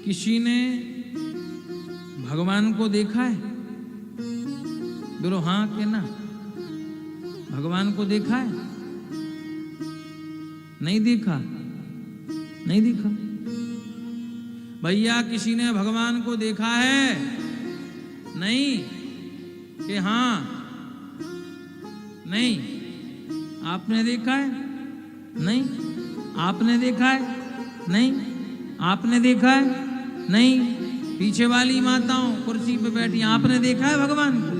किसी ने भगवान को देखा है? बोलो हाँ के ना। भगवान को देखा है? नहीं देखा, नहीं देखा। भैया किसी ने भगवान को देखा है? नहीं कि हाँ? नहीं। आपने देखा है? नहीं। आपने देखा है? नहीं। आपने देखा है? नहीं। पीछे वाली माताओं कुर्सी पे बैठी, आपने देखा है भगवान को?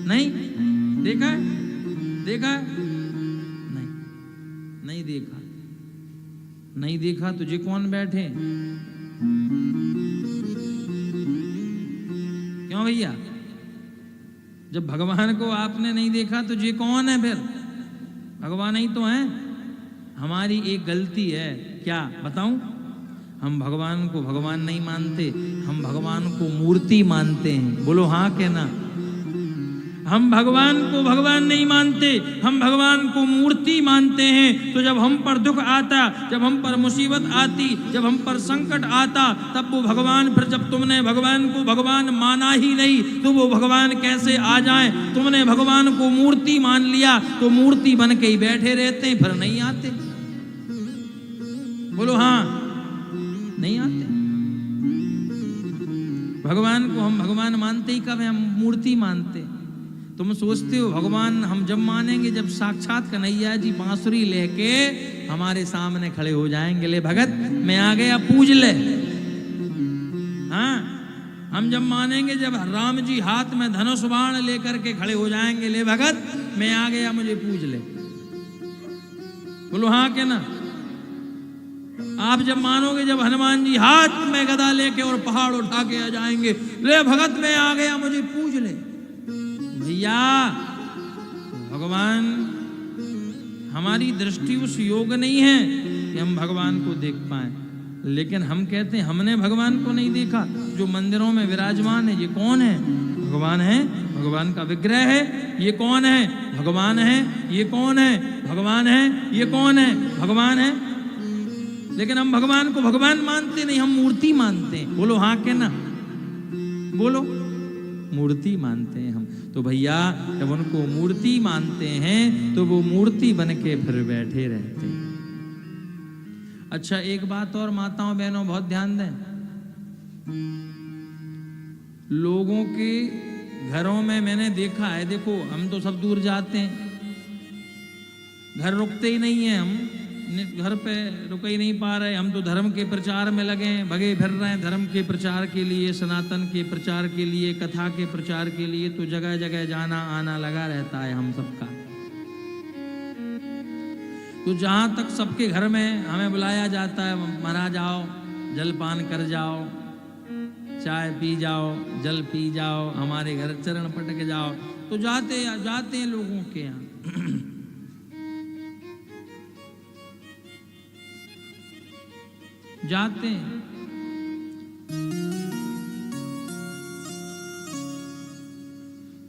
नहीं देखा है? देखा है? नहीं, नहीं देखा। नहीं देखा तुझे कौन बैठे? क्यों भैया? जब भगवान को आपने नहीं देखा तो ये कौन है फिर? भगवान ही तो है। हमारी एक गलती है, क्या बताऊं? हम भगवान को भगवान नहीं मानते, हम भगवान को मूर्ति मानते हैं। बोलो हाँ के ना। हम भगवान को भगवान नहीं मानते, हम भगवान को मूर्ति मानते हैं। तो जब हम पर दुख आता, जब हम पर मुसीबत आती, जब हम पर संकट आता, तब वो भगवान, फिर जब तुमने भगवान को भगवान माना ही नहीं तो वो भगवान कैसे आ जाए? तुमने भगवान को मूर्ति मान लिया तो मूर्ति बन के ही बैठे रहते हैं, फिर नहीं आते। बोलो हाँ, नहीं आते। भगवान को हम भगवान मानते ही कब है? हम मूर्ति मानते। तुम सोचते हो भगवान हम जब मानेंगे जब साक्षात कन्हैया जी बांसुरी लेके हमारे सामने खड़े हो जाएंगे, ले भगत मैं आ गया पूज ले। हाँ, हम जब मानेंगे जब राम जी हाथ में धनुष बाण लेकर के खड़े हो जाएंगे, ले भगत मैं आ गया मुझे पूज ले। बोलो हाँ के ना। आप जब मानोगे जब हनुमान जी हाथ में गदा लेके और पहाड़ उठा के आ जाएंगे, ले भगत मैं आ गया मुझे पूज ले। भैया भगवान, हमारी दृष्टि उस योग नहीं है कि हम भगवान को देख पाए, लेकिन हम कहते हैं हमने भगवान को नहीं देखा। जो मंदिरों में विराजमान है ये कौन है? भगवान है। भगवान का विग्रह है, ये कौन है? भगवान है। ये कौन है? भगवान है। ये कौन है? भगवान है। लेकिन हम भगवान को भगवान मानते नहीं, हम मूर्ति मानते हैं। बोलो हाँ के ना। बोलो मूर्ति मानते हैं हम। तो भैया जब उनको मूर्ति मानते हैं तो वो मूर्ति बन के फिर बैठे रहते हैं। अच्छा एक बात और माताओं बहनों बहुत ध्यान दें, लोगों के घरों में मैंने देखा है, देखो हम तो सब दूर जाते हैं, घर रुकते ही नहीं है, हम घर पे रुक ही नहीं पा रहे। हम तो धर्म के प्रचार में लगे हैं, भगे फिर रहे हैं धर्म के प्रचार के लिए, सनातन के प्रचार के लिए, कथा के प्रचार के लिए। तो जगह जगह जाना आना लगा रहता है हम सबका। तो जहां तक सबके घर में हमें बुलाया जाता है, महाराज आओ जलपान कर जाओ, चाय पी जाओ, जल पी जाओ, हमारे घर चरण पटक जाओ, तो जाते हैं लोगों के यहाँ। जाते हैं।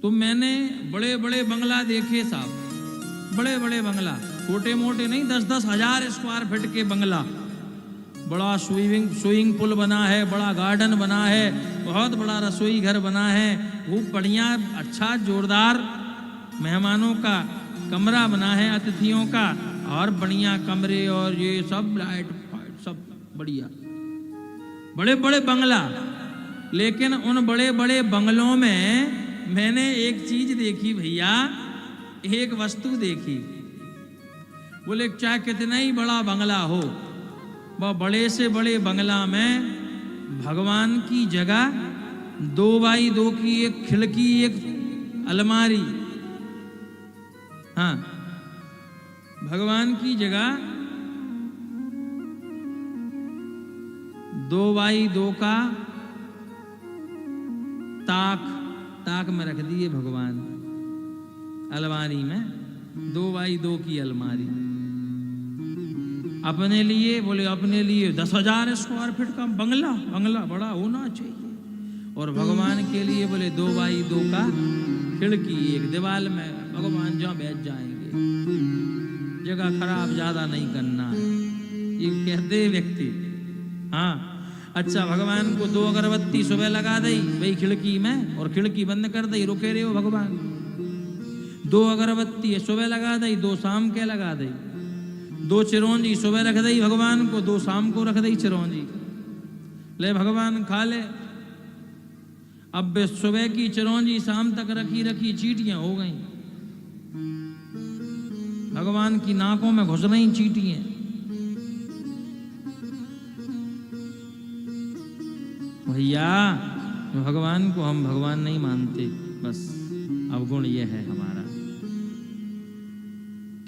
तो मैंने बड़े बड़े बंगला देखे साहब, बड़े बड़े बंगला, छोटे मोटे नहीं, 10-10 हजार स्क्वायर फीट के बंगला। बड़ा स्विमिंग पूल बना है, बड़ा गार्डन बना है, बहुत बड़ा रसोई घर बना है, खूब बढ़िया अच्छा जोरदार मेहमानों का कमरा बना है, अतिथियों का, और बढ़िया कमरे और ये सब लाइट सब बढ़िया, बड़े बड़े बंगला। लेकिन उन बड़े बड़े बंगलों में मैंने एक चीज देखी भैया, एक वस्तु देखी। बोले चाहे कितना ही बड़ा बंगला हो, वह बड़े से बड़े बंगला में भगवान की जगह 2x2 की एक खिड़की, एक अलमारी। हाँ, भगवान की जगह 2x2 का ताक में रख दिए भगवान, अलमारी में 2x2 की अलमारी। अपने लिए, बोले अपने लिए 10,000 स्क्वायर फीट का बंगला बड़ा होना चाहिए, और भगवान के लिए बोले 2x2 का खिड़की एक दीवार में, भगवान जहाँ बैठ जाएंगे, जगह खराब ज्यादा नहीं करना है, ये कहते व्यक्ति। हाँ, अच्छा भगवान को 2 अगरबत्ती सुबह लगा दई भाई खिड़की में और खिड़की बंद कर दई, रुके रहे हो भगवान। 2 अगरबत्ती सुबह लगा दई, 2 शाम के लगा दई, 2 चिरौंजी सुबह रख दई भगवान को, 2 शाम को रख दई चिरौंजी। ले भगवान खा ले। अब वे सुबह की चिरौंजी शाम तक रखी रखी चींटियां हो गई, भगवान की नाकों में घुस रही चींटियां। भैया भगवान को हम भगवान नहीं मानते, बस अवगुण ये है हमारा।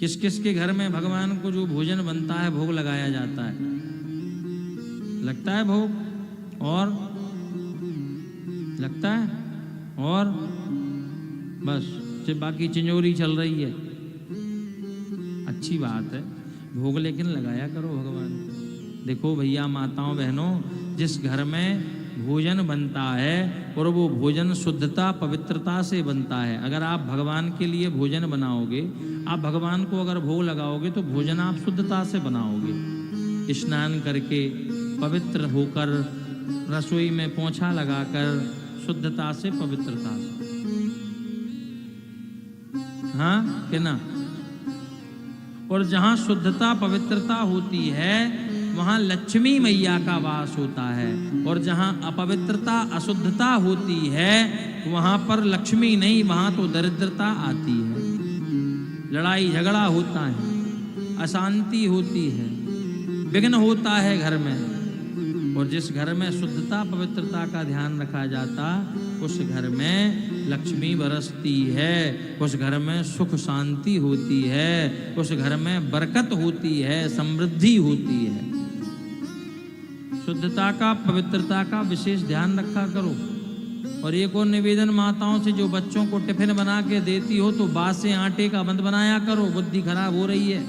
किस किस के घर में भगवान को जो भोजन बनता है, भोग लगाया जाता है, लगता है भोग और लगता है और बस सिर्फ बाकी चिंजोरी चल रही है। अच्छी बात है भोग, लेकिन लगाया करो भगवान को। देखो भैया माताओं बहनों, जिस घर में भोजन बनता है और वो भोजन शुद्धता पवित्रता से बनता है, अगर आप भगवान के लिए भोजन बनाओगे, आप भगवान को अगर भोग लगाओगे तो भोजन आप शुद्धता से बनाओगे। स्नान करके पवित्र होकर रसोई में पोंछा लगाकर शुद्धता से पवित्रता से, हाँ कि ना। और जहां शुद्धता पवित्रता होती है वहां लक्ष्मी मैया का वास होता है, और जहां अपवित्रता अशुद्धता होती है वहां पर लक्ष्मी नहीं, वहां तो दरिद्रता आती है, लड़ाई झगड़ा होता है, अशांति होती है, विघ्न होता है घर में। और जिस घर में शुद्धता पवित्रता का ध्यान रखा जाता, उस घर में लक्ष्मी बरसती है, उस घर में सुख शांति होती है, उस घर में बरकत होती है, समृद्धि होती है। शुद्धता का पवित्रता का विशेष ध्यान रखा करो। और एक और निवेदन माताओं से, जो बच्चों को टिफिन बना के देती हो तो बासे आटे का बंद बनाया करो, बुद्धि खराब हो रही है।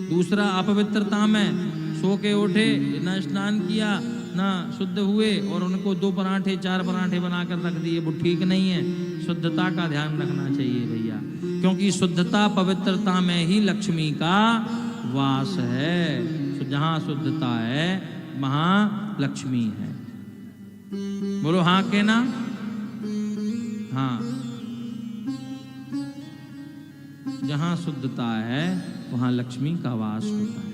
दूसरा, अपवित्रता में सो के उठे, ना स्नान किया, ना शुद्ध हुए और उनको 2 पराठे 4 पराठे बनाकर रख दिए, वो ठीक नहीं है। शुद्धता का ध्यान रखना चाहिए भैया, क्योंकि शुद्धता पवित्रता में ही लक्ष्मी का वास है। जहां शुद्धता है वहां लक्ष्मी है। बोलो हाँ के ना? हाँ, जहां शुद्धता है वहां लक्ष्मी का वास होता है,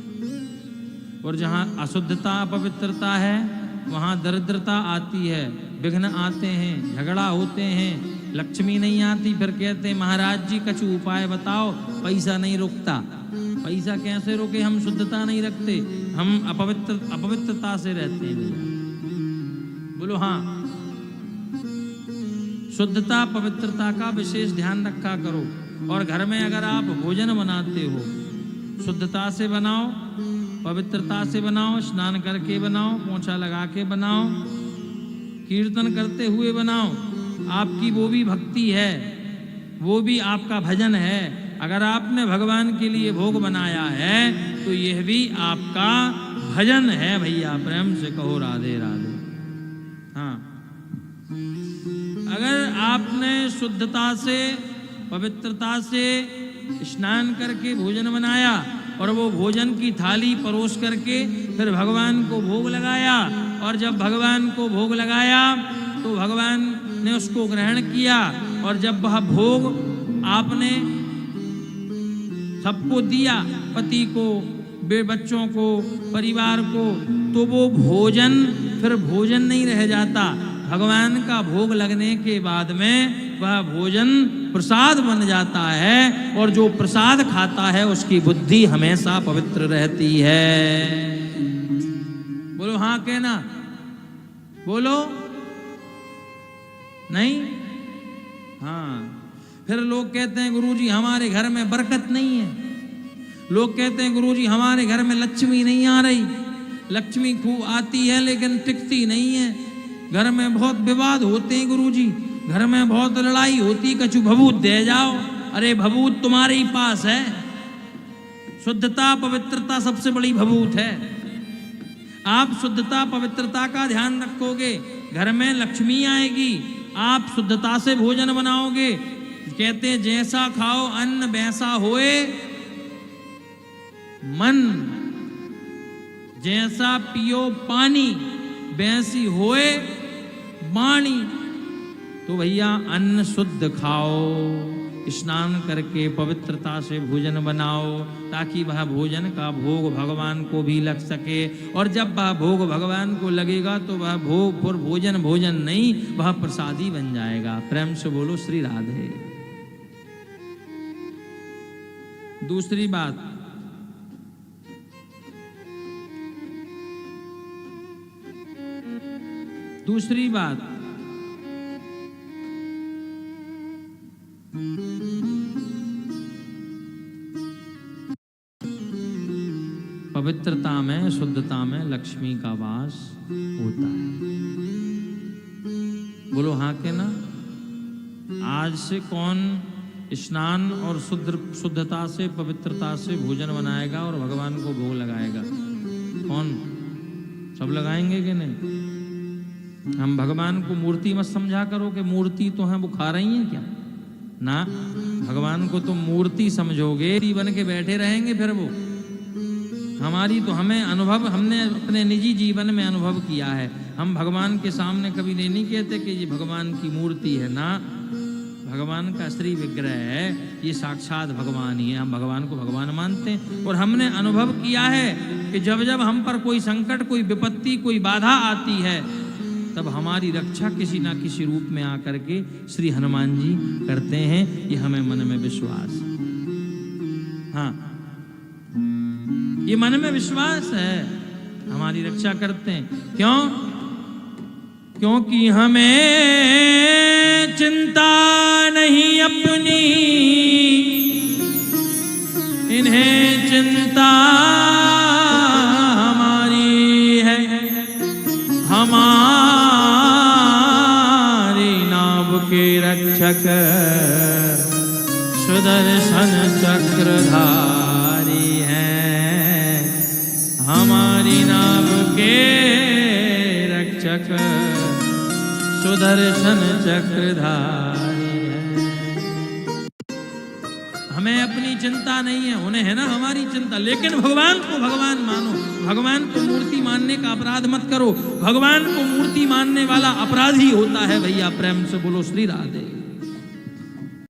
और जहां अशुद्धता अपवित्रता है वहां दरिद्रता आती है, विघ्न आते हैं, झगड़ा होते हैं, लक्ष्मी नहीं आती। फिर कहते हैं महाराज जी कछु उपाय बताओ, पैसा नहीं रुकता। पैसा कैसे रोके? हम शुद्धता नहीं रखते, हम अपवित्रता से रहते हैं भैया। बोलो हाँ। शुद्धता पवित्रता का विशेष ध्यान रखा करो। और घर में अगर आप भोजन बनाते हो, शुद्धता से बनाओ, पवित्रता से बनाओ, स्नान करके बनाओ, पोंछा लगा के बनाओ, कीर्तन करते हुए बनाओ। आपकी वो भी भक्ति है, वो भी आपका भजन है। अगर आपने भगवान के लिए भोग बनाया है तो यह भी आपका भजन है भैया। प्रेम से कहो राधे राधे। हाँ, अगर आपने शुद्धता से पवित्रता से स्नान करके भोजन बनाया और वो भोजन की थाली परोस करके फिर भगवान को भोग लगाया, और जब भगवान को भोग लगाया तो भगवान ने उसको ग्रहण किया, और जब वह भोग आपने सबको दिया, पति को, बच्चों को, परिवार को, तो वो भोजन फिर भोजन नहीं रह जाता। भगवान का भोग लगने के बाद में वह भोजन प्रसाद बन जाता है, और जो प्रसाद खाता है उसकी बुद्धि हमेशा पवित्र रहती है। बोलो हाँ कहना? बोलो नहीं? हाँ। फिर लोग कहते हैं गुरुजी हमारे घर में बरकत नहीं है, लोग कहते हैं गुरुजी हमारे घर में लक्ष्मी नहीं आ रही। लक्ष्मी खूब आती है लेकिन टिकती नहीं है, घर में बहुत विवाद होते हैं गुरुजी, घर में बहुत लड़ाई होती, कछु भभूत दे जाओ। अरे भभूत तुम्हारे ही पास है, शुद्धता पवित्रता सबसे बड़ी भभूत है। आप शुद्धता पवित्रता का ध्यान रखोगे, घर में लक्ष्मी आएगी। आप शुद्धता से भोजन बनाओगे, कहते हैं जैसा खाओ अन्न वैसा होए मन। जैसा पियो पानी वैसी होए वाणी। तो भैया अन्न शुद्ध खाओ, स्नान करके पवित्रता से भोजन बनाओ, ताकि वह भोजन का भोग भगवान को भी लग सके। और जब वह भोग भगवान को लगेगा तो वह भोग और भोजन भोजन नहीं, वह प्रसादी बन जाएगा। प्रेम से बोलो श्री राधे। दूसरी बात, पवित्रता में, शुद्धता में लक्ष्मी का वास होता है। बोलो हाँ के ना। आज से कौन स्नान और शुद्धता से, पवित्रता से भोजन बनाएगा और भगवान को भोग लगाएगा? कौन? सब लगाएंगे कि नहीं? हम भगवान को मूर्ति मत समझा करो कि मूर्ति तो है, वो खा रही है क्या? ना, भगवान को तुम मूर्ति समझोगे, बन के बैठे रहेंगे फिर वो। हमारी तो हमें अनुभव, हमने अपने निजी जीवन में अनुभव किया है। हम भगवान के सामने कभी नहीं कहते कि ये भगवान की मूर्ति है। ना, भगवान का श्री विग्रह है, ये साक्षात भगवान ही है। हम भगवान को भगवान मानते हैं। और हमने अनुभव किया है कि जब जब हम पर कोई संकट, कोई विपत्ति, कोई बाधा आती है, तब हमारी रक्षा किसी ना किसी रूप में आकर के श्री हनुमान जी करते हैं। ये हमें मन में विश्वास है। हाँ, ये मन में विश्वास है, हमारी रक्षा करते हैं। क्यों? क्योंकि हमें चिंता नहीं अपनी, इन्हें चिंता हमारी है। हमारी नाव के रक्षक सुदर्शन चक्रधारी हैं। हमारी नाव के रक्षक सुदर्शन चक्रधारी हैं। हमें अपनी चिंता नहीं है, उन्हें है ना हमारी चिंता। लेकिन भगवान को भगवान मानो, भगवान को मूर्ति मानने का अपराध मत करो। भगवान को मूर्ति मानने वाला अपराधी होता है भैया। प्रेम से बोलो श्री राधे।